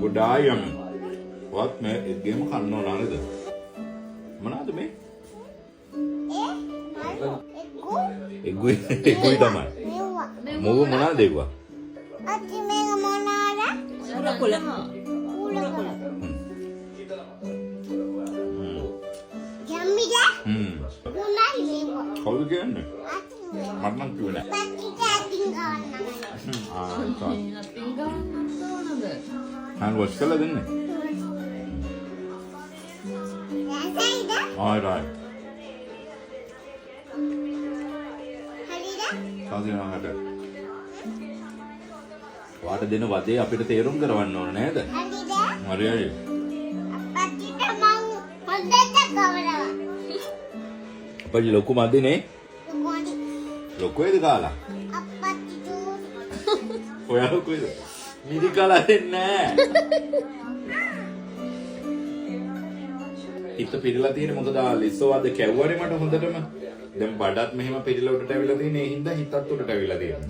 Budaya what me game kanno nalada manada me egui tamai mugu monada egwa අති මේක මොනවාද? කුල යම්මිද? මොනයි මේක? කවුද කියන්නේ අති මට නම් කිව්වේ නෑ පැටිට අතින් ගන්න. අතින් ගන්න ඕනද? hand wash කරලා දෙන්නේ රසයිද? alright හරිද? සාදිනාට වාට දෙන වදේ අපිට තේරුම් කරවන්න ඕන නේද? හරිද? හරියයි. පැටිට මං හොඳට කවරවා. අපේ ලොකු මදිනේ මොකද? ලොකුයිද කාලා? අප්පච්චි චූ. ඔයා ලොකුයිද? මිදි කාලා දෙන්නේ නෑ. හිත පිරලා තියෙන්නේ මොකද ලිස්සෝවද කැව්වනේ මට හොඳටම. දැන් බඩත් මෙහෙම පිරලා උඩට ඇවිල්ලා තියෙන්නේ. ඒ හින්දා හිතත් උඩට ඇවිල්ලා තියෙනවා.